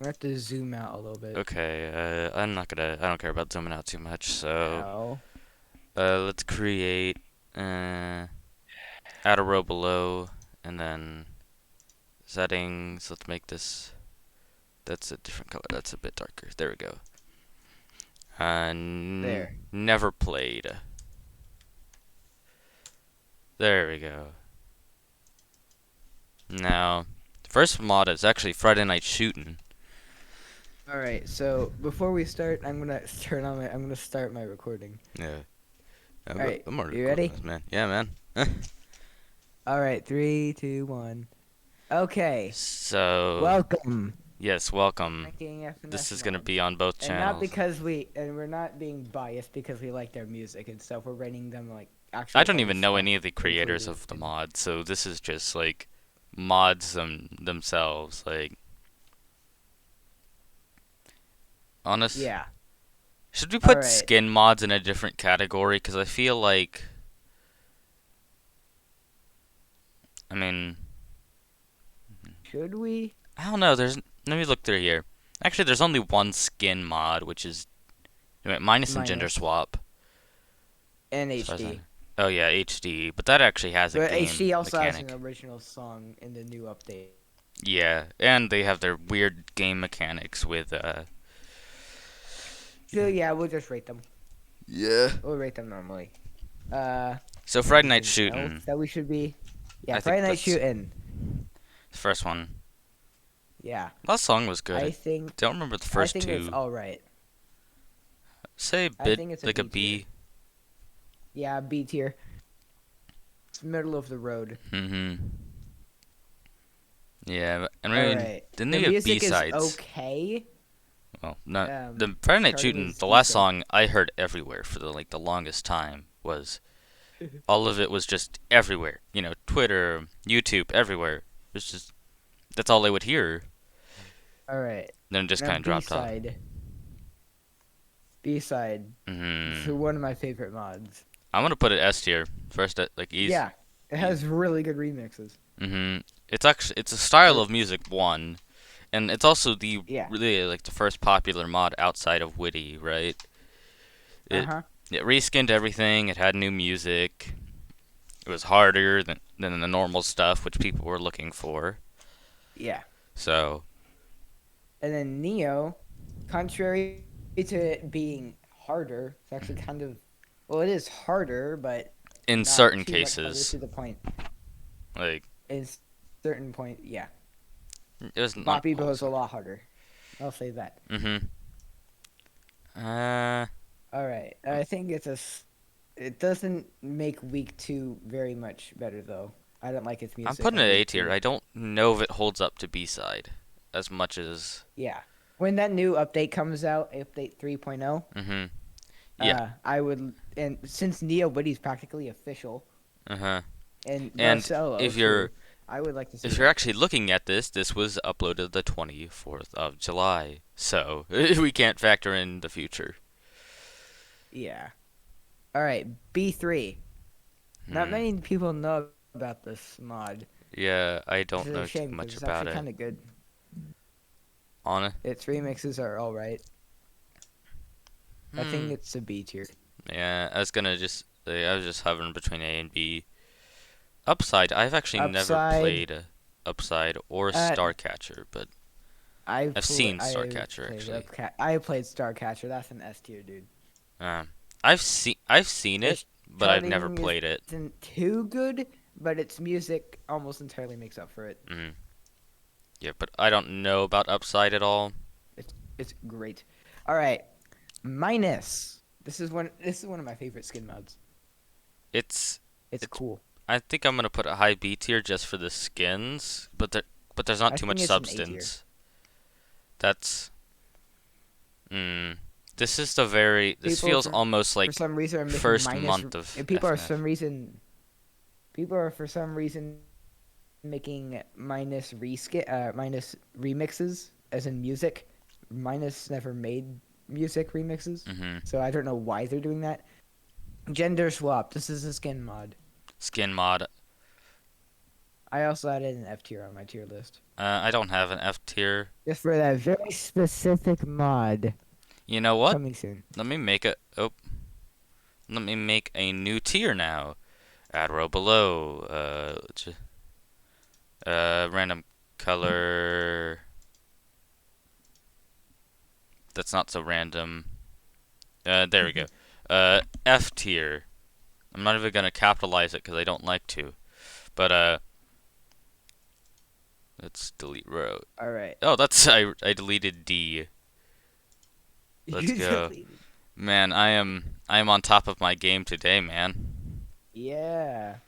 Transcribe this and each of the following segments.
I have to zoom out a little bit. Okay, I don't care about zooming out too much, so Ow. let's create add a row below, and then settings, let's make this, that's a different color, that's a bit darker. There we go. There. Never played. There we go. Now, the first mod is actually Friday Night Shootin'. All right. So before we start, I'm gonna start my recording. Yeah. All right. I'm already You recording ready? this, man. Yeah, man. All right. 3, 2, 1. Okay. So, Welcome. yes, welcome. Ranking This FNF is gonna mods. be on both And not channels. because we're not being biased because we like their music and stuff. We're rating them like I actual don't fun even know stuff any of the creators included. of the mods, so this is just like mods themselves. Like, honest, Yeah. should we All put right. skin mods in a different category? Because I feel like, I mean, Should we? I don't know. Let me look through here. Actually, there's only one skin mod, which is wait, minus and gender Minus swap. and As far as I know. HD. Oh yeah, HD, but that actually has a But game HD also has an mechanic. original song in the new update. Yeah, and they have their weird game mechanics with So yeah, we'll just rate them. Yeah. We'll rate them normally. So Friday Night Anything else Shootin', that we should be? Yeah, I think Friday Night that's Shootin'. the first one. Yeah, Last song was good. I I think don't remember the I first think it's two. all right. Say a I bit think it's a like a B tier. B. Yeah, B tier. It's middle of the road. Mm-hmm. Yeah, I All mean, right. didn't The they have music is B-sides? okay. Well, not the Friday Night Charting Shootin'. is The last decent. song I heard everywhere for the longest time was all of it was just everywhere. You know, Twitter, YouTube, everywhere. It's just that's all I would hear. All right. Then it just Now kind of B dropped off. side. B side. It's Hmm. one of my favorite mods. I'm gonna put it S tier first. Like easy. Yeah, it has really good remixes. Mm-hmm. It's a style Or of music one, and it's also the yeah. really like the first popular mod outside of Witty, right? Uh It huh. it reskinned everything. It had new music. It was harder than the normal stuff, which people were looking for. Yeah. So, And then Neo, contrary to it being harder, it's actually kind of well, it is harder, but in not certain too much harder cases, to the point. like In certain point, yeah. it was not Bop Bebo is a also. lot harder. I'll say that. Mm-hmm. Uh, All right. I think it doesn't make week 2 very much better though. I don't like its I'm music putting it on A week tier. 2. I don't know if it holds up to B side as much as. Yeah. When that new update comes out, update 3.0, Mm-hmm. Yeah. I would, and since Neo Witty's practically official Uh-huh. and And Marcelo if you're too, I would like to see if you're that. actually looking at this was uploaded the 24th of July. So, we can't factor in the future. Yeah. All right, B3. Not Hmm. many people know about this mod. Yeah, I This don't is a know too shame because much it's about actually it. kind of good. On it. Its remixes are all right. I think Hmm. it's a B tier. Yeah, I was just hovering between A and B. Upside, I've actually never Upside. played Upside or Uh, Starcatcher, but I've seen Starcatcher actually. I played Starcatcher. That's an S tier, dude. Um, I've seen it, Its but I've never charting played it. isn't too good, but its music almost entirely makes up for it. Hmm. Yeah, but I don't know about Upside at all. It's great. All right, minus. This is one of my favorite skin mods. It's It's it's cool. I think I'm gonna put a high B tier just for the skins, but there's not I too think much it's an A tier. substance. That's mm, this is the very this People feels almost for like some reason are making first minus. month of People are FNF. some reason. People are for some reason making minus remixes as in music. Minus never made music remixes, Mhm. so I don't know why they're doing that. Gender swap. This is a skin mod. Skin mod. I also added an F tier on my tier list. I don't have an F tier. Just for that very specific mod You know what? coming soon. Let me make a oh, let me make a new tier now. Add row below. Random color. That's not so random. There we go. F tier. I'm not even gonna capitalize it because I don't like to. But let's delete row. All right. Oh, that's I deleted D. Let's You go. deleted. Man, I am on top of my game today, man. Yeah.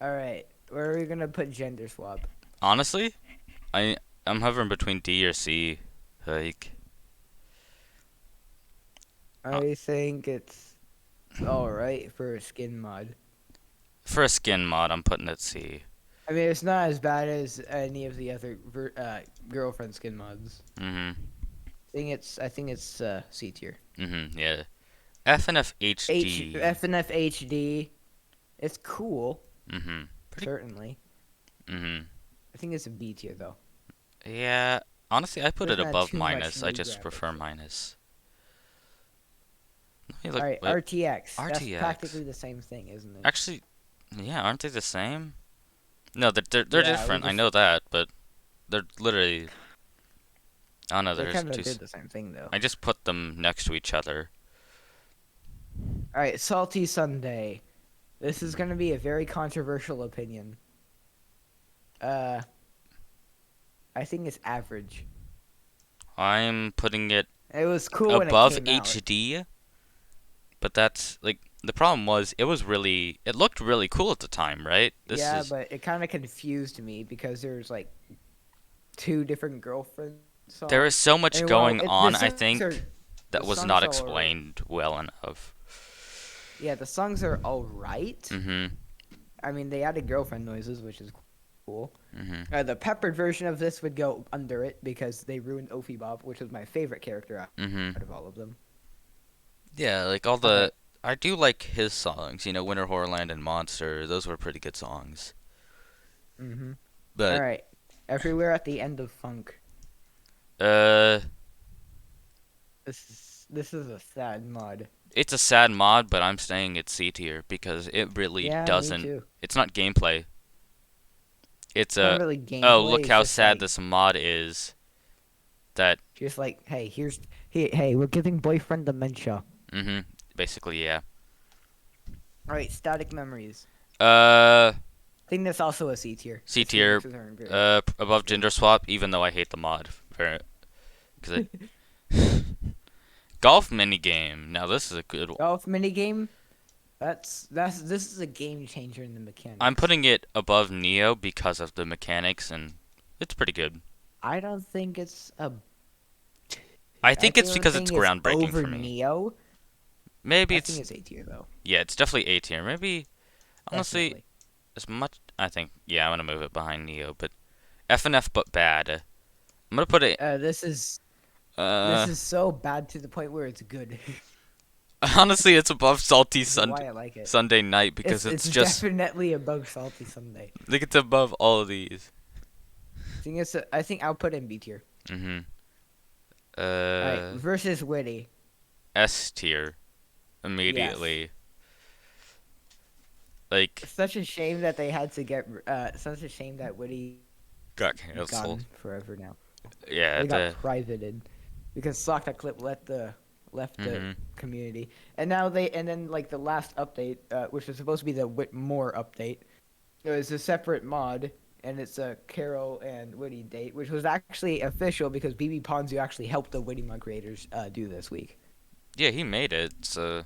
All right. Where are we gonna put gender swap? Honestly, I'm hovering between D or C. Like, uh, I think it's all right for a skin mod. for a skin mod, I'm putting it C. I mean, it's not as bad as any of the other girlfriend skin mods. Mhm. I think it's C tier. Mhm. Yeah. F and F H HD. F and F HD. It's cool, Mhm. Pretty. certainly. Mhm. I think it's a B tier though. Yeah. Honestly, I put There's it not above too much minus. I new just prefer graphics. minus. Let me All look. right, Wait. RTX. That's RTX. practically the same thing, isn't it? Actually, yeah, aren't they the same? No, they're Yeah, we different. I just know that, but they're literally. I don't know. they There's kind two. of did the same thing though. I just put them next to each other. All right, salty Sunday. This is gonna be a very controversial opinion. Uh, I think it's average. I'm putting it It was cool when it above came out. HD, but that's like the problem was it looked really cool at the time, right? This Yeah, is but it kind of confused me because there's like two different girlfriend there is songs. so I much mean, going the on, I songs are think, the that was songs not are explained well enough. yeah, the songs are all right. Mhm. I mean, they added girlfriend noises, which is cool. Mhm. The peppered version of this would go under it because they ruined Ophi Bob, which was my favorite character Mhm. out of all of them. Yeah, like all All the right, I do like his songs, Winter Horrorland and Monster. Those were pretty good songs. mm-hmm. All But right. Everywhere at the end of funk. uh This is a sad mod. it's a sad mod, but I'm saying it's C tier because it really Yeah, me doesn't. too. It's not gameplay. It's It's not a really oh, gameplay. look It's how just sad like this mod is. That hey, hey, we're giving boyfriend dementia. mhm, basically yeah. All right, static memories. Uh, I think that's also a C tier. C Its tier. remixes aren't very Above good. gender swap, even though I hate the mod very because it golf minigame. Now this is a good one. Golf minigame. This is a game changer in the I'm mechanics. putting it above Neo because of the mechanics, and it's pretty good. I don't think it's a. I I think it's don't because it's think it's groundbreaking over for me. Neo. Maybe I think it's it's A tier though. yeah, it's definitely A tier. Maybe honestly, Definitely. as much I think yeah, I'm gonna move it behind Neo, but F and F but bad. I'm gonna put it This uh is so bad to the point where it's good. honestly it's above Salty This is why I like it. Sunday Night because It's it's just definitely above Salty Sunday. like it's above all of these. I think I'll put in B tier. Mhm. All right, versus Witty. S tier Yes. immediately. Like Such a shame that they had to get. Such a shame that Witty got canceled. gone forever now. Yeah, They got the privated because Sock that clip left the mhm. community, and then like the last update, which was supposed to be the Whitmore update, it was a separate mod, and it's a Carol and Witty date, which was actually official because BB Ponzu actually helped the Witty mod creators do this week. Yeah, he made it. So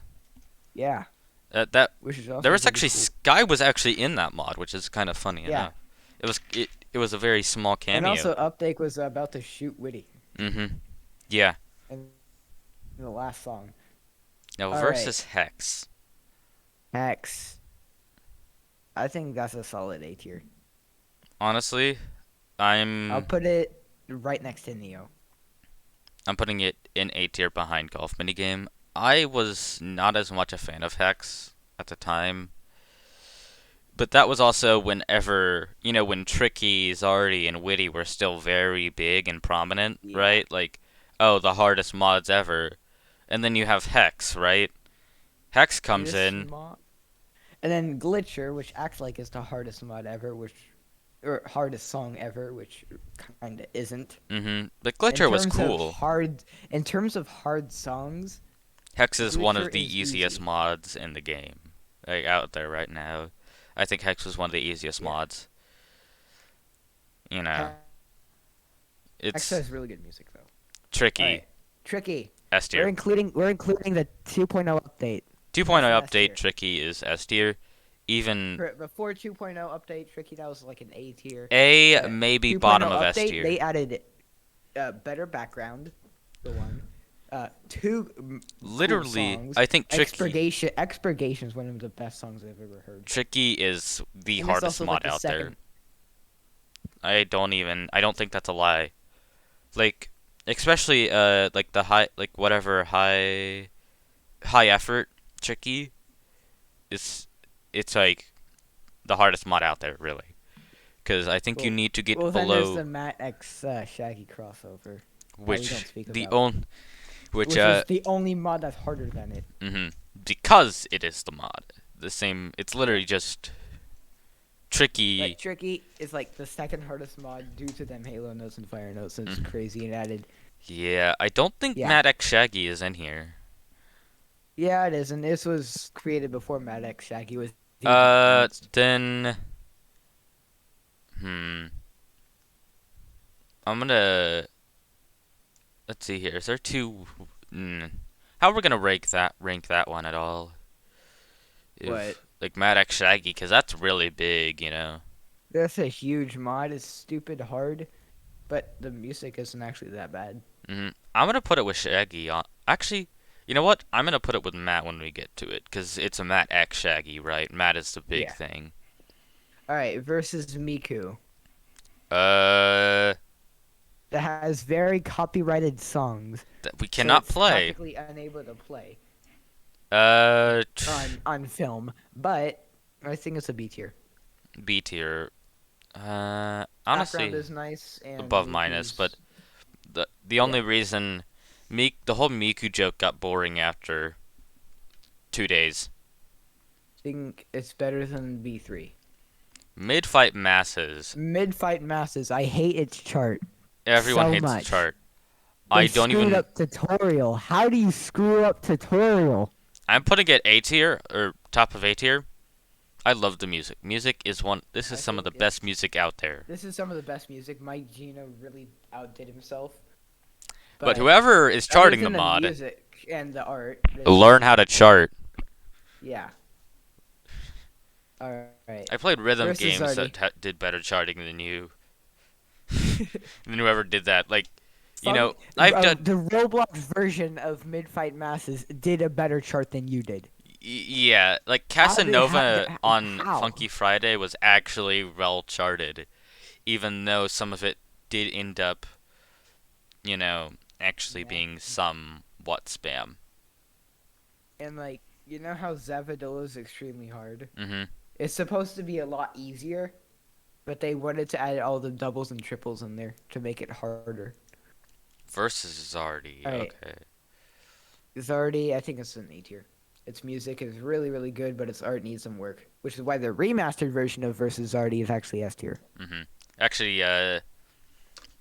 Yeah, that which is there also was pretty actually cool. Sky was actually in that mod, which is kind of funny Yeah, enough. It was a very small and cameo. also Update was about to shoot Witty Mhm. Yeah. in the last song. Now All right, versus Hex. X. I think that's a solid A tier. Honestly, I'll I'm put it right next to Neo. I'm putting it in A tier behind Golf Minigame. I was not as much a fan of Hex at the time, But that was also whenever, when Tricky, Zardy, and Witty were still very big and prominent, Yeah. right? Like, oh, the hardest mods ever. And then you have Hex, right? Hex comes Hardest in. mod. And then Glitcher, which acts like it's the hardest mod ever, which or hardest song ever, which kinda isn't. But In Glitcher was terms of cool. hard, in terms of hard songs, Hex is one Glitcher of the is easiest easy. mods in the game, like out there right now. I think Hex was one of the easiest Yeah. mods. You know, Extra it's has really good music though. All tricky. right, Tricky. S We're tier. including the 2.0 update. 2.0 That's an S update tier. tricky is S tier. Even Before 2.0 update, Tricky that was like an A tier. A, But maybe 2.0 bottom of S update, tier. they added better background, for one. Two cool Literally, songs. I think Expurgation is one of the best songs I've ever heard. tricky is the And it's hardest also like mod the out there. second. I don't think that's a lie. Like, especially like the high effort tricky is it's like the hardest mod out there, really. Because I think you Well, need to get well, then there's below the Matt X Shaggy crossover that we don't which speak the about, on which which is the only mod that's harder than it. because it is the mod. The same. It's Yeah. literally just Like tricky. Tricky is like the second hardest mod due to them Halo notes and Fire notes. So it's Mhm. crazy and added. Yeah, I don't think Yeah, Mad X Shaggy is in here. yeah, it is, and this was created before Matt X Shaggy was even announced. Then hmm, I'm gonna let's see here. Is there two? How are we gonna rank that one at all? What? If like Mad X Shaggy, because that's really big. That's a huge mod. It's stupid hard, but the music isn't actually that bad. I'm gonna put it with Shaggy on. Actually, you know what? I'm gonna put it with Matt when we get to it, because it's a Matt X Shaggy, right? Matt is the big Yeah. thing. All right, versus Miku Uh, that has very copyrighted songs, we so cannot it's play. practically unable to play Uh, on film. But I think it's a B tier. B tier. Background Honestly, is nice, and above minus, but Miku's the yeah. only reason the whole Miku joke got boring after 2 days. Think it's better than B3. Mid fight masses. Mid fight masses. I hate its chart Everyone so hates the much. chart. They I don't screwed even. up tutorial. How do you screw up tutorial? I'm putting it A tier or top of A tier. I love the music. Music is one. This is I some of think the best it's music out there. this is some of the best music. Mike Gino really outdid himself. But But whoever is other charting the than the mod, music and the art, this learn is how to chart. yeah. All right. I played rhythm Versus games Zardy. that did better charting than you. Than whoever did that. Like, Fun, I've done. the Roblox version of Mid Fight Masses did a better chart than you did. Yeah, like How did Casanova on how? Funky Friday was actually well charted, even though some of it did end up, actually Yeah. being somewhat spam. And like you know how Zavadolo is extremely hard. hmm It's supposed to be a lot easier, but they wanted to add all the doubles and triples in there to make it harder. Versus Zardy. All right, Okay. Zardy, I think it's an A tier. Its music is really, really good, but its art needs some work, which is why the remastered version of Versus Zardy is actually S tier. Actually,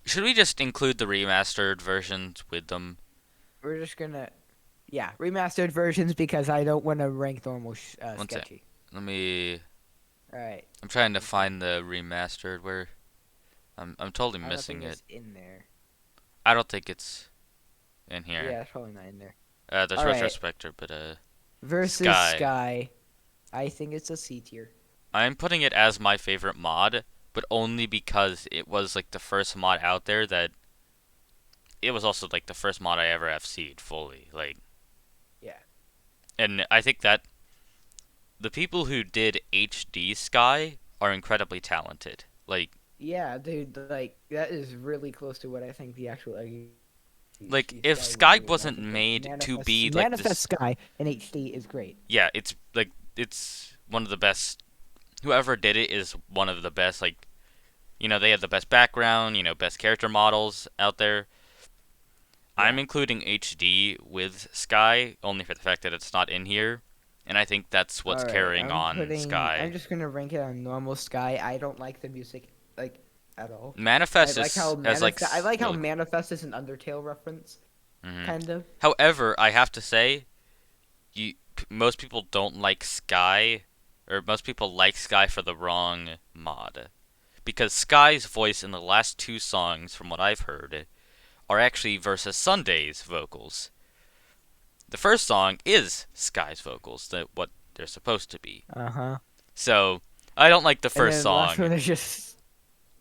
should we just include the remastered versions with them? We're just gonna, yeah, remastered versions because I don't want to rank normal One sec. sketchy. Let me. All right, I'm trying to find the remastered. Where I'm totally I don't missing think it. it's in there. I don't think it's in Yeah, here. it's probably not in there. There's All right, Retrospector, but Versus Sky. Sky, I think it's a C tier. I'm putting it as my favorite mod, but only because it was like the first mod out there that. It was also like the first mod I ever FC'd fully. Like, Yeah. and I think that the people who did HD Sky are incredibly talented. Like, Yeah, dude, like that is really close to what I think the actual if Sky would Sky do. And I wasn't think made to Manifest, be like Manifest this, Sky in HD is great. yeah, it's like it's one of the best whoever did it is one of the best. Like, they have the best background, best character models out there. I'm Yeah. including HD with Sky only for the fact that it's not in here, and I think that's what's All right. carrying on I'm Sky. just gonna rank it on normal Sky. I don't like the music like at all. Manifest is as like I like how really. Manifest is an Undertale reference, Hmm. kind of. However, I have to say, most people don't like Sky, or most people like Sky for the wrong mod, because Sky's voice in the last two songs, from what I've heard, are actually versus Sunday's vocals. The first song is Sky's vocals, what they're supposed to be. Uh huh. So I don't like the And first then the last song. one is just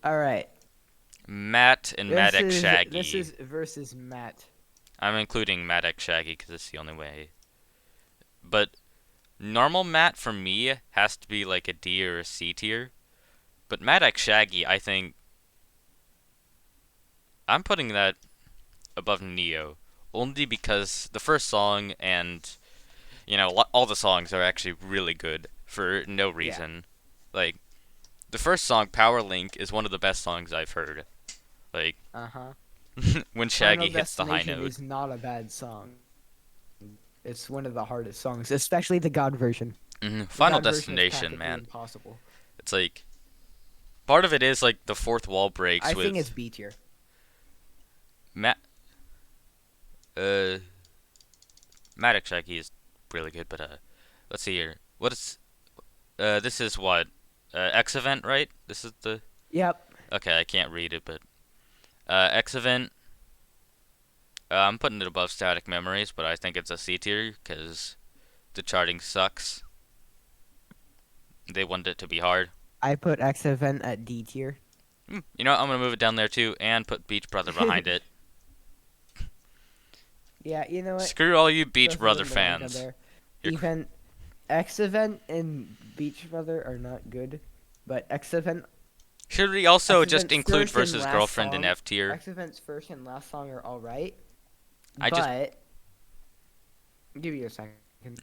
all right. Matt and Mattatak This Shaggy. is versus Matt. I'm including Mattatak Shaggy because it's the only way. But normal Matt for me has to be like a D or a C tier. But Mattatak Shaggy, I think I'm putting that above Neo only because the first song and all the songs are actually really good for no Yeah. reason. Like the first song, Power Link, is one of the best songs I've heard. Like Uh huh. when Final Shaggy hits the high Destination note. is not a bad song. It's one of the hardest songs, especially the God version. The Final God version is Destination, practically man. impossible. It's like part of it is like the fourth wall breaks I think it's with B tier. Matt. Uh, Mattatak Shaggy is really good, but let's see here. What is this is what X event, right? This is the Yep. okay. I can't read it, but X event. I'm putting it above Static Memories, but I think it's a C tier because the charting sucks. They wanted it to be hard. I put X Event at D tier. I'm gonna move it down there too, and put Beach Brother behind it. Yeah, you know what? Screw all you Beach Both of Brother them belong down fans. there. You're Even X Event and Beach Brother are not good, but Should we also X just Event's include first and versus last girlfriend in song, F tier? X Event's first and last song are all right, I just but give you a second.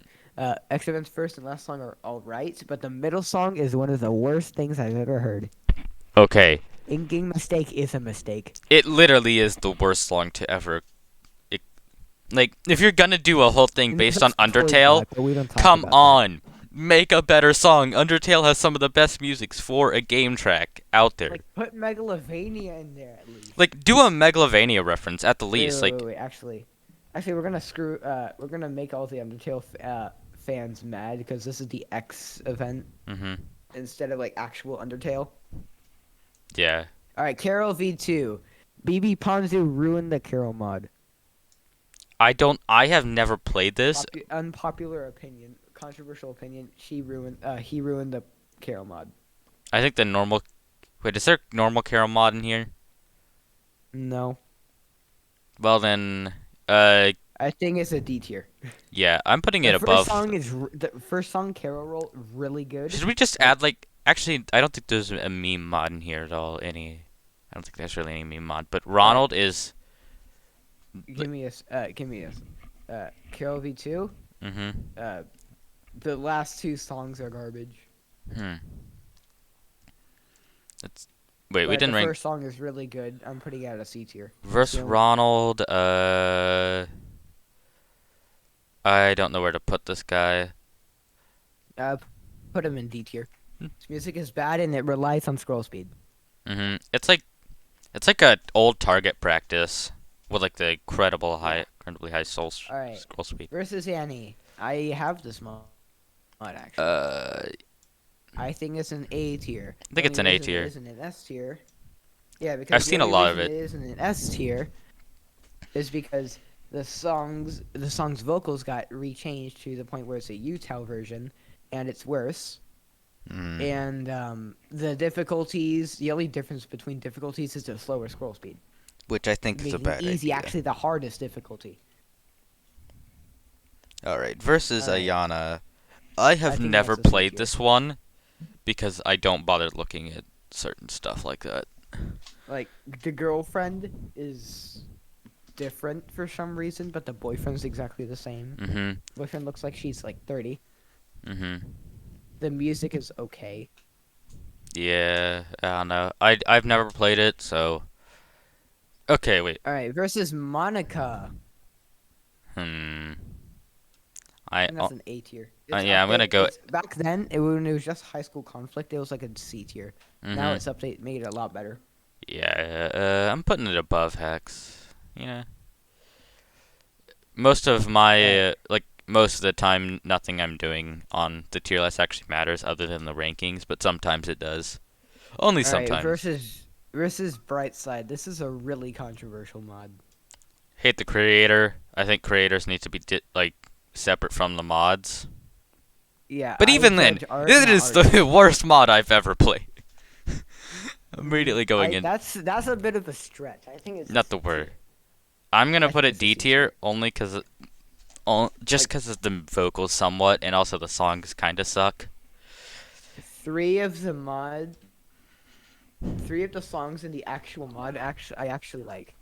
X Event's first and last song are all right, but the middle song is one of the worst things I've ever heard. okay. Inking mistake is a mistake. It literally is the worst song to ever. It, like, if you're gonna do a whole thing And based on it's totally Undertale, bad, but we don't talk come about that. on, make a better song. Undertale has some of the best musics for a game track out there. Like put Megalovania in there at least. Like, do a Megalovania reference at the Wait, least. wait, Like, wait, wait. Actually, we're gonna we're gonna make all the Undertale fans mad because this is the X event mm-hmm. instead of like actual Undertale. Yeah. All right, Carol V2. BB Ponzu ruined the Carol mod. I have never played this. Unpopular opinion, controversial opinion. He ruined the Carol mod. I think the normal. Wait, is there normal Carol mod in here? No, Well then, I think it's a D tier. yeah, I'm putting it above. The first song Carol roll really good. Should we just add like? Actually, I don't think there's a meme mod in here at all. I don't think there's really any meme mod. But Ronald is. Give me a Carol V2. Mm-hmm. The last two songs are garbage. Hmm. That's. Wait, we But didn't the rank first song is really good. I'm putting it at a C tier. versus Yeah. Ronald. I don't know where to put this guy. Uh, put him in D tier. Hmm. His music is bad and it relies on scroll speed. Mm-hmm. It's like a old target practice with like the incredibly high All right. scroll speed. Versus Annie. I have this mod actually. I I think it's an A tier. think it's an A tier. It isn't an S tier. Yeah, because I've the seen a only lot of reason it. it isn't an S tier is because the song's vocals got rechanged to the point where it's a UTAL version, and it's worse. Mm. And the only difference between difficulties is the slower scroll speed, Which I think is a making bad easy idea. actually the hardest difficulty. All right, versus All right. Ayana. I have think never that's a C played tier. this one because I don't bother looking at certain stuff like that. Like the girlfriend is different for some reason, but the boyfriend's exactly the same. Mm-hmm. Boyfriend looks like she's like 30. Mm-hmm. The music is okay. Yeah, I don't know. I've never played it, so okay, wait. All right, versus Monica. Hmm. I And oh, that's an A tier. It's yeah, I'm gonna update. go. It's back then. When it was just High School Conflict, it was like a C tier. Now Mhm. it's update made it a lot better. Yeah, I'm putting it above Hex. You know, most of All right, my like most of the time, nothing I'm doing on the tier list actually matters other than the rankings, but sometimes it does. Only all right. sometimes. Versus Brightside. This is a really controversial mod. Hate the creator. I think creators need to be like separate from the mods. Yeah, But I even then, judge art, it not is the artist. worst mod I've ever played. Immediately going I in, that's a bit of a stretch. I think it's a not the C word. tier. I'm gonna I put think it it's a D C tier. tier only because just Like because of the vocals somewhat, and also the songs kind of suck. three of the mod, three of the songs in the actual mod, I actually like.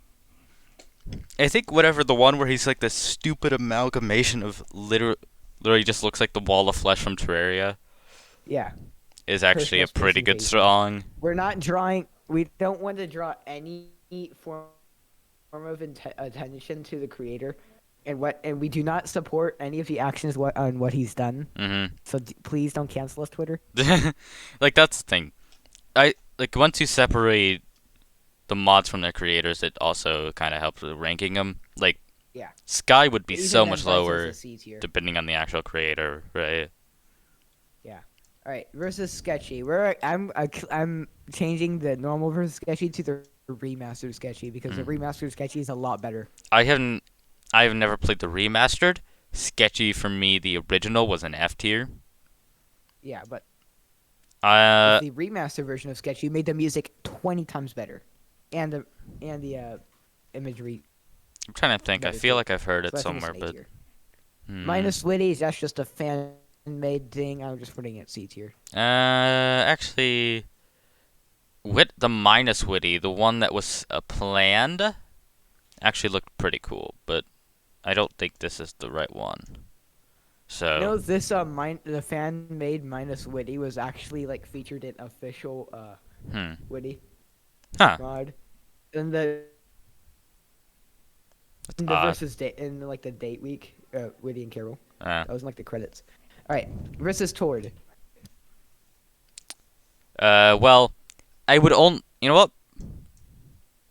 I think whatever the one where he's like this stupid amalgamation of literally just looks like the wall of flesh from Terraria Yeah, is actually personal a pretty good specification. song. We're not drawing. We don't want to draw any form of attention to the creator, and we do not support any of the actions on what he's done. Mhm. So please don't cancel us, Twitter. Like that's the thing. I like once you separate the mods from their creators, it also kind of helps with ranking them. Like Yeah, Sky would be but so even then, much Brightside's a lower C tier. depending on the actual creator, right? Yeah. All right. Versus Sketchy. I'm changing the normal versus Sketchy to the remastered Sketchy because the Mm. remastered Sketchy is a lot better. I haven't. I have never played the remastered. Sketchy for me, the original was an F tier. Yeah, but Uh, the remastered version of Sketchy made the music 20 times better, and the imagery I'm trying to think. I better feel too. like I've heard it So I think it's somewhere, an A but tier. hmm. Minus Witties, that's just a fan made thing. I'm just putting it C tier. Actually, the minus witty, the one that was planned, actually looked pretty cool, but I don't think this is the right one. You So, know, this the fan made Minus Witty was actually like featured in official hmm, Witty huh? mod. And the That's in the odd. versus date in like the date week, Witty and Carol. Uh, That was in, like the credits. All right, versus Tord. well, I would only. You know what?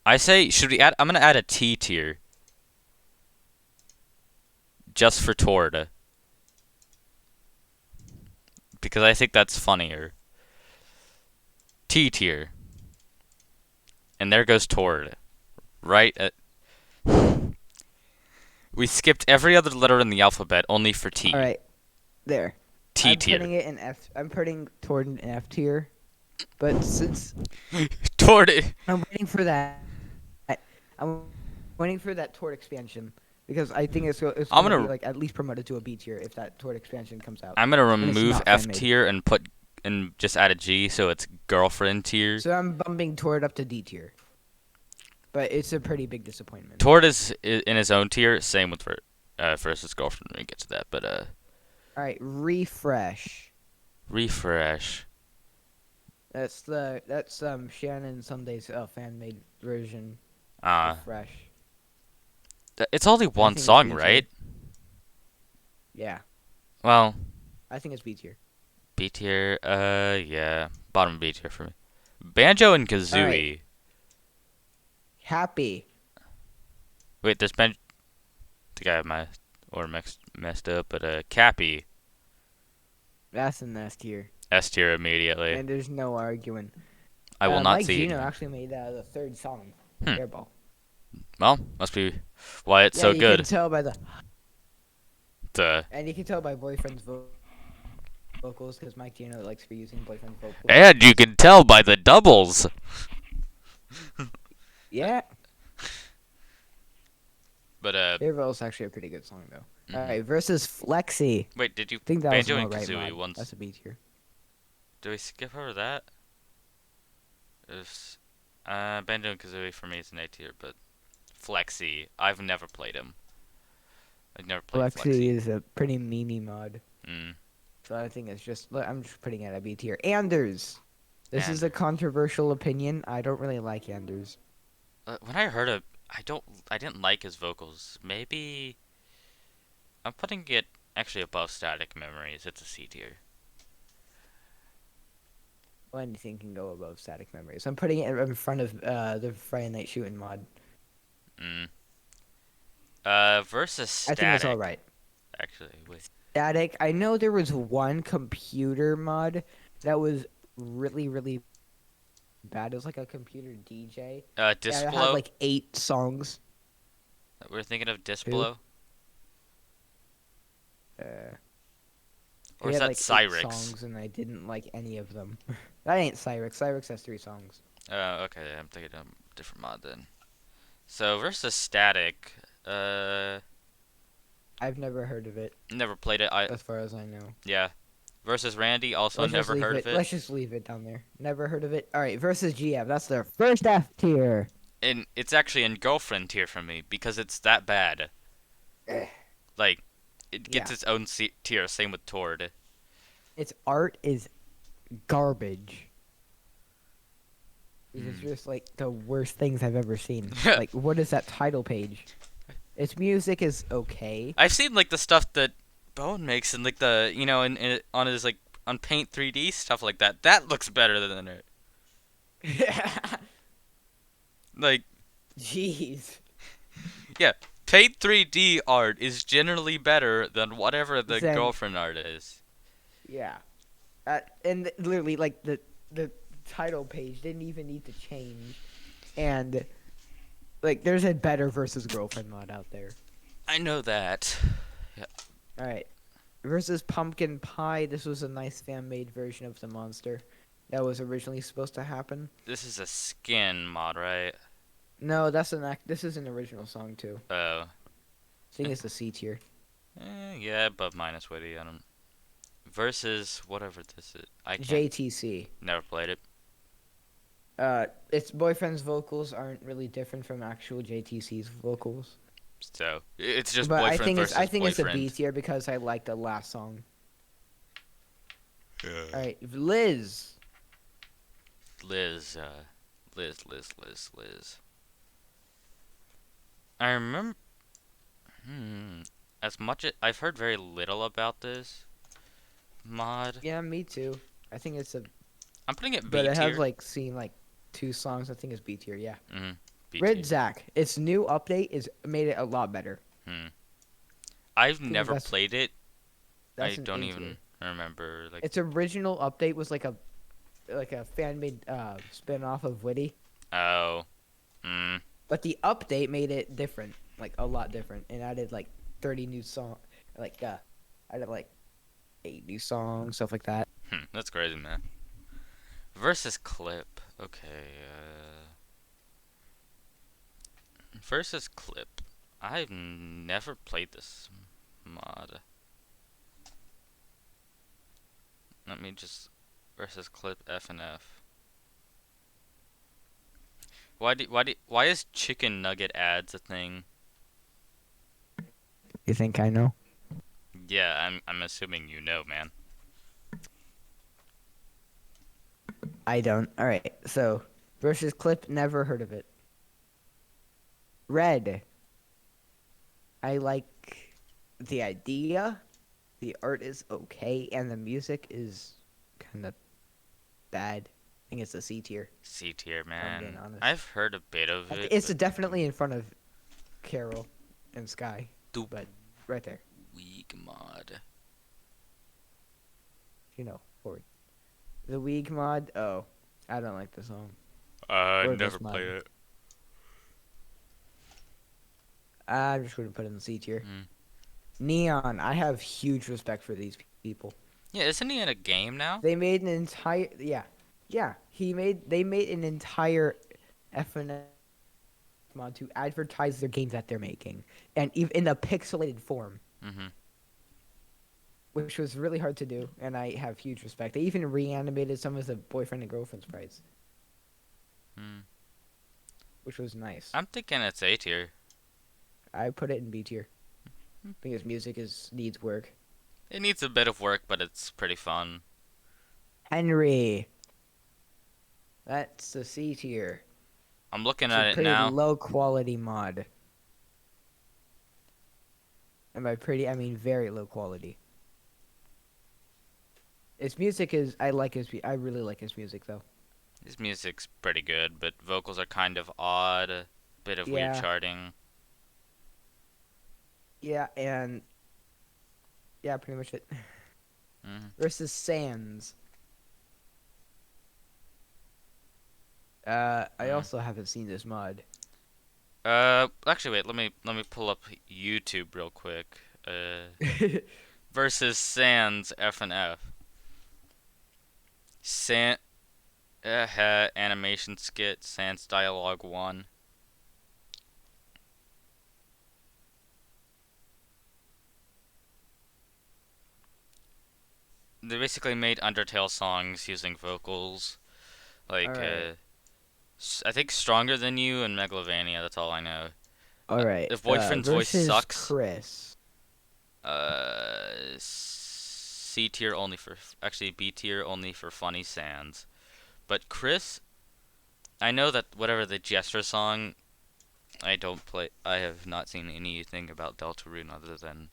I say, should we add? I'm gonna add a T tier just for Tord because I think that's funnier. T tier, and there goes Tord. Right? We skipped every other letter in the alphabet only for All T. right, there. T I'm tier. putting it in F. I'm putting Tord in F tier, but since Tord. I'm waiting for that, I'm waiting for that Tord expansion because I think it's I'm gonna be gonna like at least promoted to a B tier if that Tord expansion comes out, I'm gonna and it's remove not fan F made. tier and put and just add a G so it's girlfriend tier. So I'm bumping Tord up to D tier, but it's a pretty big disappointment. Tord is in his own tier. Same with versus girlfriend. We get to that, but All right, refresh. refresh. That's Shannon Sunday's fan made version. Uh, Refresh. it's only I one think it's song, B tier. right? Yeah, Well, I think it's B tier. B tier. Yeah, bottom B tier for me. Banjo and All right, Kazooie. happy. Wait, there's Ben. The guy my or messed up, but Cappy That's in S tier, S tier immediately. and there's no arguing. I will not Mike see Gino again. actually made the third song, Hmm. Airball. Well, must be why it's Yeah, so you can good. tell by The and you can tell by Boyfriend's vocals because Mike Gino likes reusing Boyfriend's vocals. and you can tell by the doubles. Yeah, But Airball's actually a pretty good song though. All mhm. right, versus Flexi. Wait, did you I think that was an Banjo and alright Kazooie mod. once? That's a B tier. Did we skip over that? It's, Banjo and Kazooie for me is an A tier, but Flexi, I've never played him. I've never played Flexi Flexi. is a pretty memey mod. Mm. So I think it's just I'm just putting it at B tier. Anders. This is And a controversial opinion. I don't really like Anders. when I heard it, I didn't like his vocals. Maybe I'm putting it actually above Static Memories. It's a C tier. Well, anything can go above static memories. I'm putting it in front of the Friday Night Shooting mod. Mm. Versus I think it's all Static. right. Actually, wait. Static. I know there was one computer mod that was really bad. It was like a computer DJ, and it had Displo. like 8 songs. We're thinking of Who? Displo, Uh, or he is had that like eight Cyrix? songs, and I didn't like any of them. That ain't Cyrix. Cyrix has 3 songs. Okay, I'm thinking of a different mod then. So versus Static. Uh, I've never heard of it, never played it. I as far as I know. Yeah. Versus Randy. Also Let's just never leave heard of it. it. Let's just leave it down there. Never heard of it. All right, versus GF. That's their first F tier. And it's actually in girlfriend tier for me because it's that bad. Eh, Like, it gets yeah, its own tier. Same with Tord. its art is garbage. It's Hmm. just like the worst things I've ever seen. Like, what is that title page? Its music is okay. I've seen like the stuff that Bone makes and like the on his like on Paint 3D stuff like that. That looks better than it. Like, Jeez. yeah, Paint 3D art is generally better than whatever the Then girlfriend art is. yeah, and literally like the title page didn't even need to change, and like there's a better versus girlfriend mod out there. I know that. Yeah. All right, versus pumpkin pie. This was a nice fan made version of the monster that was originally supposed to happen. This is a skin mod, right? No, that's an act. This is an original song too. Oh. I think it's the C tier. Yeah, above minus witty. I don't. Versus whatever this is. I can't. JTC. Never played it. Its boyfriend's vocals aren't really different from actual JTC's vocals. So it's just But I boyfriend think I versus think it's a B boyfriend. tier because I like the last song. All Yeah. right, Liz. Liz. Liz. I remember. Hmm. As much as I've heard very little about this mod. Yeah, me too. I think it's a, I'm putting it but B I have tier. like seen like 2 songs. I think it's B tier. Yeah. B Red tier. Zack. Its new update is made it a lot better. Hmm. I've I think never played it. I that's an don't A even tier. remember like. Its original update was like a fan made spin off of Witty, Oh. Hmm. but the update made it different, like a lot different, and added like 30 new songs, like added like 8 new songs, stuff like that. That's crazy, man. Versus clip. Okay. Versus clip. I've never played this mod. Let me just versus clip F and F. Why is chicken nugget ads a thing? You think I know? Yeah, I'm assuming you know, man. I don't. All right, so versus clip, never heard of it. Red. I like the idea. The art is okay, and the music is kind of bad. I think it's a C tier. C tier, If I'm being man. honest. I've heard a bit of it, It's but definitely in front of Carol and Sky, the but right there. weak mod. Forward. The Weak mod. Oh, I don't like the song or Never this mod. played it. I'm just going to put it in C tier. Mm. Neon. I have huge respect for these people. Yeah, isn't he in a game now? They made an entire They made an entire FNF mod to advertise their games that they're making, and even in a pixelated form, Mm-hmm. which was really hard to do. And I have huge respect. They even reanimated some of the boyfriend and girlfriend sprites, Mm. which was nice. I'm thinking it's A tier. I put it in B tier because music needs work. It needs a bit of work, but it's pretty fun. Henry. That's a C tier. I'm looking It's a at it pretty now. low quality mod. And by pretty, I mean very low quality. His music is, I really like his music though. His music's pretty good, but vocals are kind of odd. Bit of weird Yeah, charting. yeah, and yeah, pretty much it. Mm-hmm. Versus Sans. I Mm. also haven't seen this mod. Actually, wait. Let me pull up YouTube real quick. Versus Sans F and F. Sans animation skit. Sans dialogue one. They basically made Undertale songs using vocals. All Like, right, I think Stronger Than You and Megalovania. That's all I know. all right. If boyfriend's voice Versus sucks, Chris. C tier only for actually B tier only for funny sands. But Chris, I know that whatever the Jester song, I don't play. I have not seen anything about Deltarune other than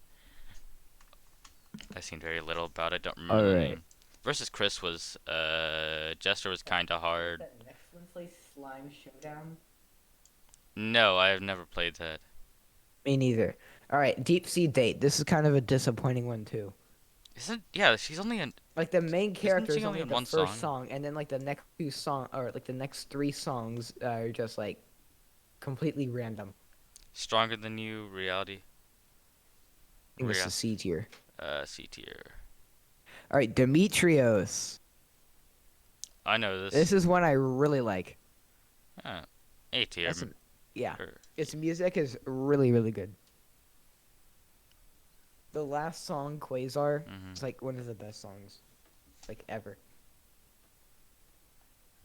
I've seen very little about it. Don't All remember the right. name. Versus Chris was Jester was kind of What's hard. that next one? Play Slime Showdown. No, I have never played that. Me neither. All right, Deep Sea Date. This is kind of a disappointing one too. Isn't yeah? She's only in. Like the main Isn't character she is only only in the one first song? song, and then like the next two song or like the next three songs are just like completely random. Stronger Than You, Reality, I think this is C tier. C tier. All right, Demetrios. I know This this. is one I really like. Uh, A tier. That's an, yeah. Or, Its music is really really good. The last song, Quasar, mm-hmm. is like one of the best songs like ever.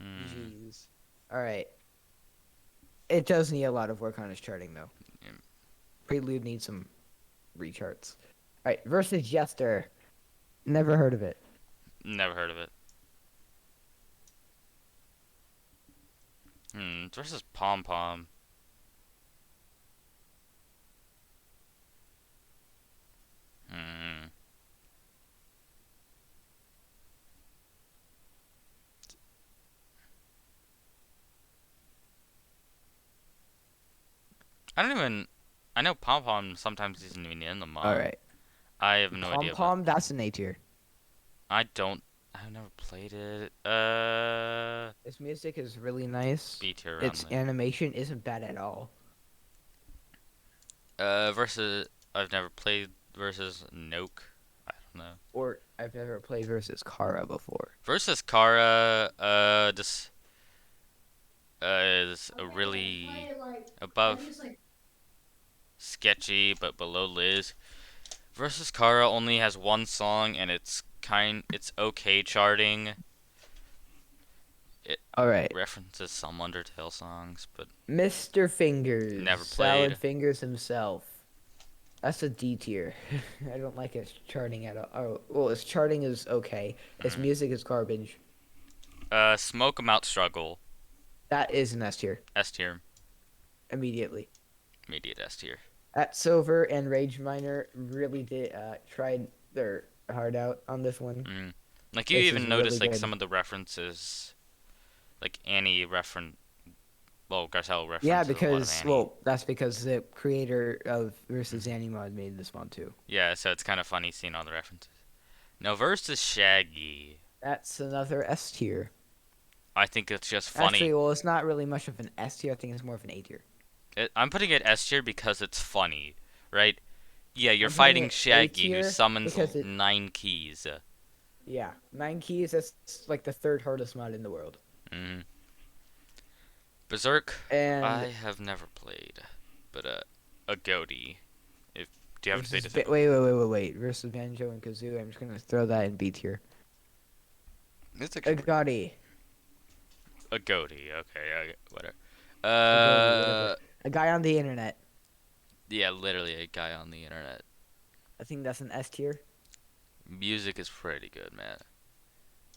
Mm, Jeez. All right. It does need a lot of work on its charting though. yeah, Prelude needs some recharts. All right, versus Jester. Never heard of it. never heard of it. Versus Pom Pom. Hmm. I don't even. I know Pom Pom sometimes isn't even in the All mod. right. I have no Pom idea, but Pom, that's an A tier. I don't. I've never played it. Its music is really nice. B tier around Its there. animation isn't bad at all. Versus I've never played versus Noke. I don't know. Or I've never played versus Kara before. Versus Kara. This is a really above sketchy but below Liz. Versus Kara only has one song and it's okay charting. It All right. references some Undertale songs, but Mr. Fingers. never Salad played. Fingers himself. That's a D tier. I don't like its charting at all. Oh, well, its charting is okay. Its Mm. music is garbage. Smoke 'em out struggle. That is an S tier. S tier. Immediately. Immediate S tier. At Silver and Rage Miner really did tried their heart out on this one. Mm. Like you This is even really notice like good. some of the references, like Annie reference. Well, Garcelle Yeah, references a lot of because Annie. well, that's because the creator of Mm. versus Animod made this one too. Yeah, so it's kind of funny seeing all the references. Now versus Shaggy. That's another S tier. I think it's just Actually, funny. well, it's not really much of an S tier. I think it's more of an A tier. I'm putting it S tier because it's funny, right? Yeah, you're I'm putting fighting it A Shaggy who tier summons because it, 9 keys. yeah, 9 keys. That's like the third hardest mod in the world. Mm. Berserk, I And have never played, but a goatee. If do you have to say versus this? Wait, wait versus Banjo and Kazooie. I'm just gonna throw that in B tier. it's A actually Gotti, a goatee. Okay, whatever. a Gotti, whatever. Uh, A guy on the internet. yeah, literally a guy on the internet. I think that's an S tier. Music is pretty good, man.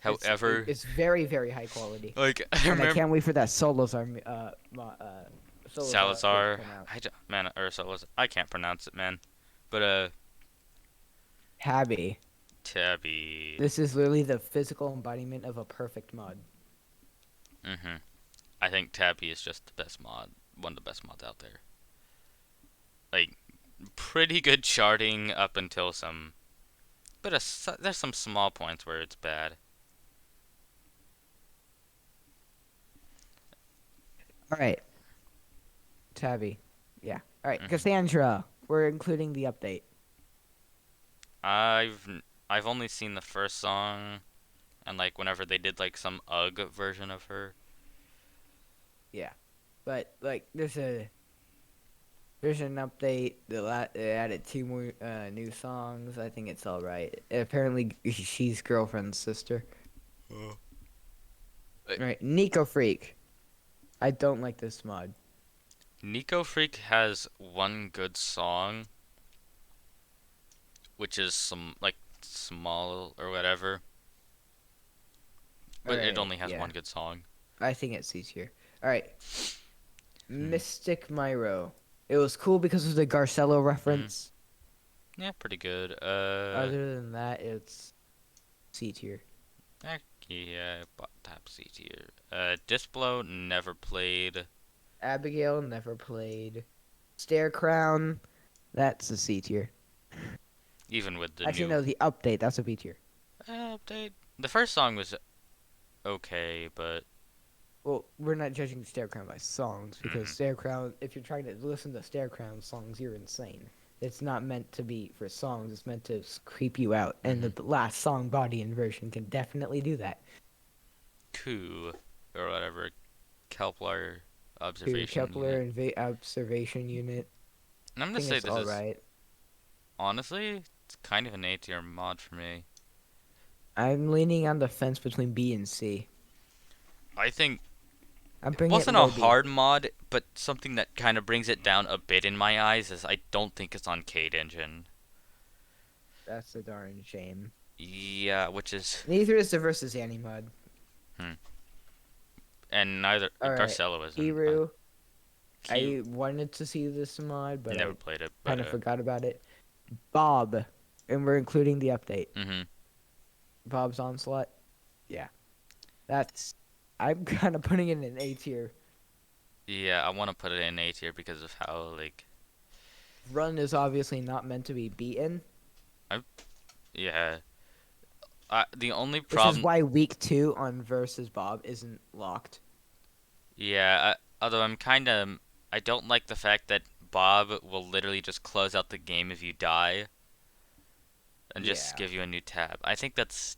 However, It's very very high quality, like I and I remember can't wait for that Salazar update to Salazar, come out. man, or Salazar, I can't pronounce it, man. But Tabby. Tabby. This is literally the physical embodiment of a perfect mod. Mhm. I think Tabby is just the best mod, one of the best mods out there. Like pretty good charting up until some, but there's some small points where it's bad. All right, Tabby. Yeah. All right, Mhm. Cassandra. We're including the update. I've only seen the first song and like whenever they did like some UG version of her. Yeah, but like there's an update. They added two more new songs. I think it's all right. Apparently, she's girlfriend's sister. Oh. All right, Nico Freak. I don't like this mod. Nico Freak has one good song, which is some like small or whatever, All but it right, only has yeah, one good song. I think it's C tier. All right, Hmm. Mystic Myro. It was cool because of the Garcello Hmm. reference. Yeah, pretty good. Other than that, it's C tier. Yeah, top C tier. Discblow never played. Abigail never played. Stair Crown. That's a C tier. Even with the Actually, new no, the update. That's a B tier. update. The first song was okay, but Well, we're not judging Stair Crown by songs because mhm. Stair Crown, if you're trying to listen to Stair Crown songs, you're insane. It's not meant to be for songs, it's meant to creep you out. And Mhm. the last song, Body Inversion, can definitely do that. Coup or whatever Kepler To observation unit. Kepler Observation Unit, And I'm I gonna think say it's this is alright. honestly it's kind of an A tier mod for me. I'm leaning on the fence between B and C. I think I'm it bringing it wasn't a low B. hard mod, but something that kind of brings it down a bit in my eyes is I don't think it's on Cade Engine. That's a darn shame. Yeah, which is Neither is the versus Annie mod. hmm. And neither Alright, Garcello isn't. Kiru. He I wanted to see this mod, but never I played it, but kind of forgot about it. Bob, and we're including the update. mhm. Bob's Onslaught. Yeah, that's. I'm kind of putting it in A tier. Yeah, I want to put it in A tier because of how like Run is obviously not meant to be beaten, I yeah. The only which is problem why week 2 on versus Bob isn't locked. yeah, although I don't like the fact that Bob will literally just close out the game if you die and just Yeah. give you a new tab. I think that's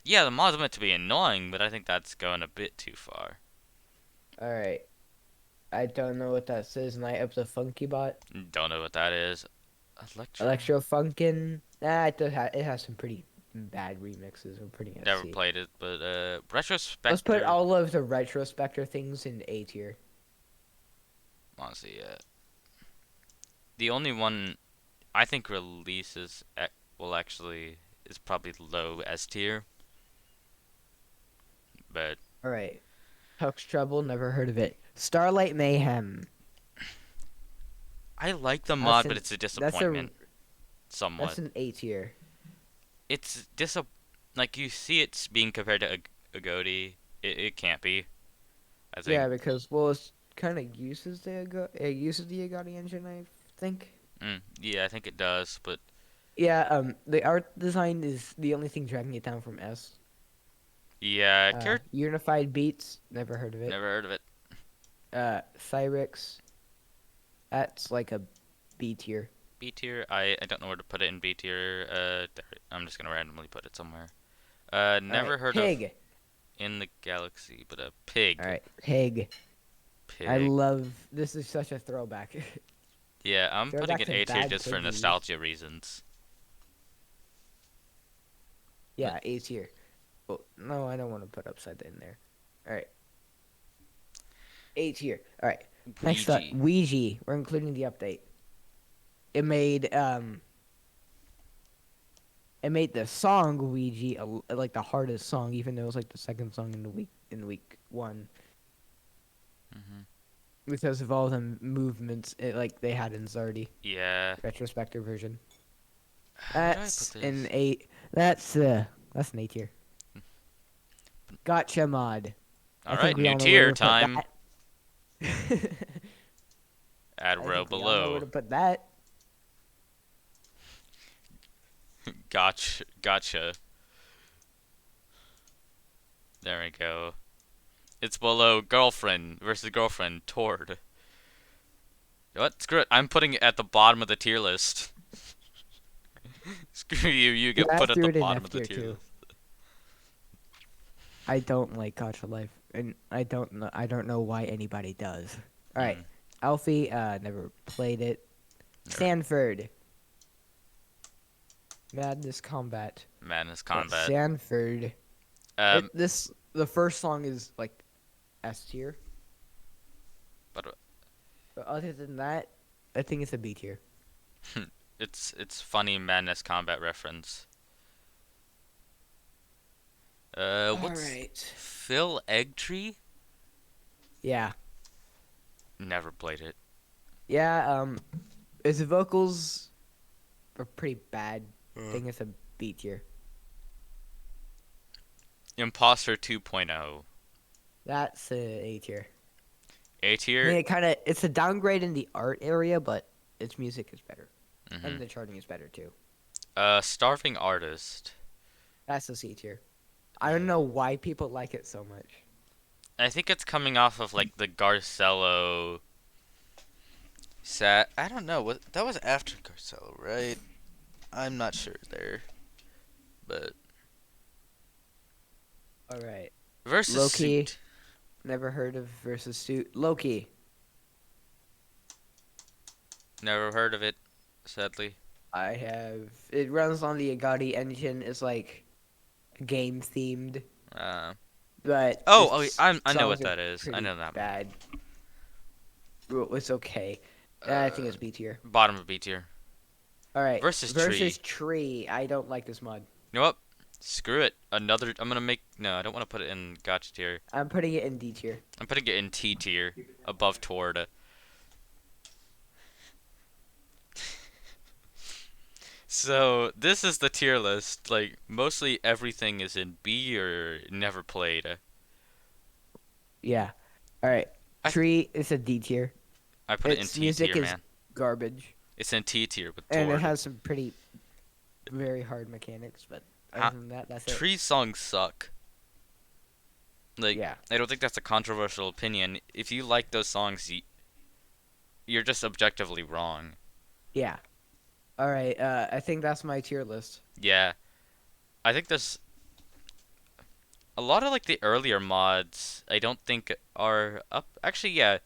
yeah, the mod's meant to be annoying, but I think that's going a bit too far. All right. I don't know what that says. Night of the Funky Bot. Don't know what that is. Electro? Electro Funkin'. Nah, it has some pretty bad remixes. We're putting it at Never C. played it, but Let's put Retrospector. all of the Retrospector things in A tier. Honestly, the only one I think releases will actually is probably low S tier, but All right. Huck's Trouble. Never heard of it. Starlight Mayhem. I like the That's mod, but an it's a that's a disappointment that's somewhat. an A tier. It's like you see it's being compared to a Agodi. It can't be. I Yeah, think. because well, it kind of uses it uses the Agati engine, I think. Yeah, I think it does, but Yeah. The art design is the only thing dragging it down from S. yeah, Unified Beats. Never heard of it. never heard of it. Cyrix. That's like a B tier. B tier. I don't know where to put it in B tier. I'm just gonna randomly put it somewhere. All right. Never heard of Pig. In the Galaxy, but a All pig. right. Pig. I Pig. love. This is such a throwback. Yeah, I'm putting Throwback it to A tier bad just for pig use. nostalgia reasons. But Yeah, A tier. Oh, no, I don't want to put upside in there. All right, A tier. All right. Next up, Ouija. Ouija. We're including the update. It made It made the song Luigi like the hardest song, even though it was like the second song in week one Hmm. because of all the movements like they had in Zardy Yeah. retrospective version. Where do I put That's an this? eight. That's an A tier. Gotcha mod. I All right, think we new all know where tier to put time. that. Add I row think we all know where below. to put that. Gotcha. Gotcha. There we go. It's below girlfriend versus girlfriend. Tord. What? Screw it. I'm putting it at the bottom of the tier list. Screw you. You Yeah, get I put at threw the it in bottom F of the tier tier too. list. I don't like Gotcha Life, and I don't know why anybody does. All right, Hmm. Alfie. Never played it. Or Sanford. Madness Combat. Madness Yeah, Combat. Sanford. Um. The first song is like S tier, But but other than that, I think it's a B tier. it's funny Madness Combat reference. All What's right. Phil Eggtree? Yeah. Never played it. Yeah. His vocals are pretty bad. I think it's a B tier. Imposter 2.0. That's a A tier. A I mean, tier. it's a downgrade in the art area, but its music is better, and Mhm. the charting is better too. Starving Artist. That's a C tier. I don't Yeah. know why people like it so much. I think it's coming off of like the Garcello set. I don't know. What that was after Garcello, right? I'm not sure there, but All right. versus Loki. Suit. Never heard of versus suit. Loki. Never heard of it, sadly. I have. It runs on the Agati engine. It's like game themed, Uh. but Oh, its I know what songs are that is. I pretty know that one. bad. Well, it's okay. I think Uh. it's B tier. Bottom of B tier. All right. Versus Versus Tree. tree. I don't like this mod. You know what? Screw it. Another. I'm gonna make. No, I don't want to put it in Gotcha tier. I'm putting it in D tier. I'm putting it in T tier, above Tord. So this is the tier list. Like mostly everything is in B or never played. Yeah. All right. I Tree is a D tier. I put it in Its T tier, music is man. garbage, It's in T tier with and it Tord. has some pretty very hard mechanics. But other Ha than that, that's it. Tree songs suck. Like Yeah. I don't think that's a controversial opinion. If you like those songs, you're just objectively wrong. Yeah. All right. I think that's my tier list. Yeah, I think there's a lot of like the earlier mods. I don't think are up. Actually, yeah,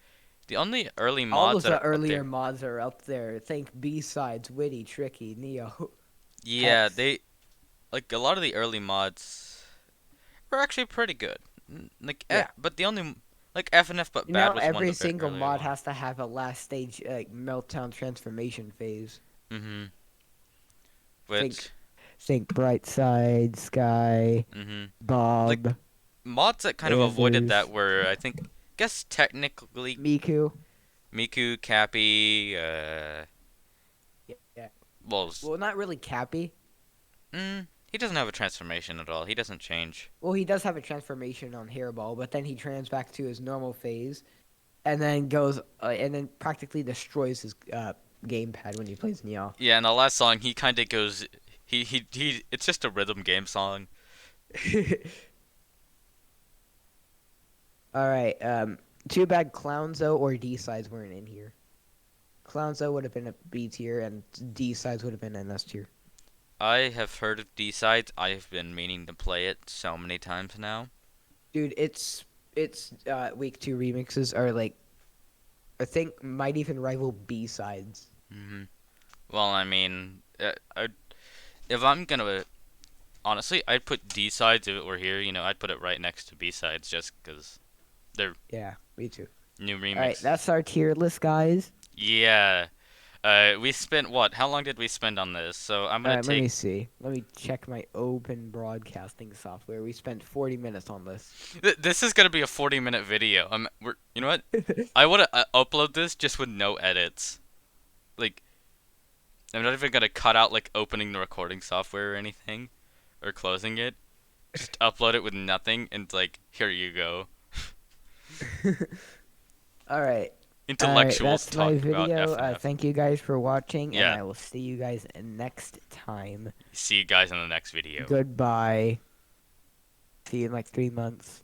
the only early All mods of that the are up earlier there. mods are up there. Think B sides, witty, tricky, Neo, Yeah, Hex. they like a lot of the early mods were actually pretty good. Yeah. But the only like FNF but You bad know, was one every of the single earlier mod ones. has to have a last stage like meltdown transformation phase. Mhm. Think, Which think bright side, sky, mhm. Like Bob, mods that kind of avoided that Anders, were I think guess technically Miku. Miku, Cappy, Yeah. well, Well, not really Cappy. he doesn't have a transformation at all. He doesn't change. Well, he does have a transformation on Hairball, but then he trans back to his normal phase, and then goes and then practically destroys his gamepad when he plays Neo. Yeah, in the last song, he kind of goes. He. It's just a rhythm game song. All right. Too bad Clownzo or D sides weren't in here. Clownzo would have been a B tier, and D sides would have been an S tier. I have heard of D sides. I have been meaning to play it so many times now. Dude, it's week two remixes are like I think might even rival B sides. Well, I mean, if I'm gonna honestly, I'd put D sides if it were here. You know, I'd put it right next to B sides just because they're Yeah, me too. new All right, remix. that's our tier list, guys. Yeah. We spent what? How long did we spend on this? So I'm gonna Let take. me see. Let me check my open broadcasting software. We spent 40 minutes on this. This is gonna be a 40-minute video. You know what? I wanna upload this just with no edits. Like, I'm not even gonna cut out like opening the recording software or anything, or closing it. Just upload it with nothing, and like, here you go. All right. All right, Intellectuals that's my talking about video. FNF. Thank you guys for watching, and Yeah. I will see you guys next time. See you guys in the next video. Goodbye. See you in like 3 months.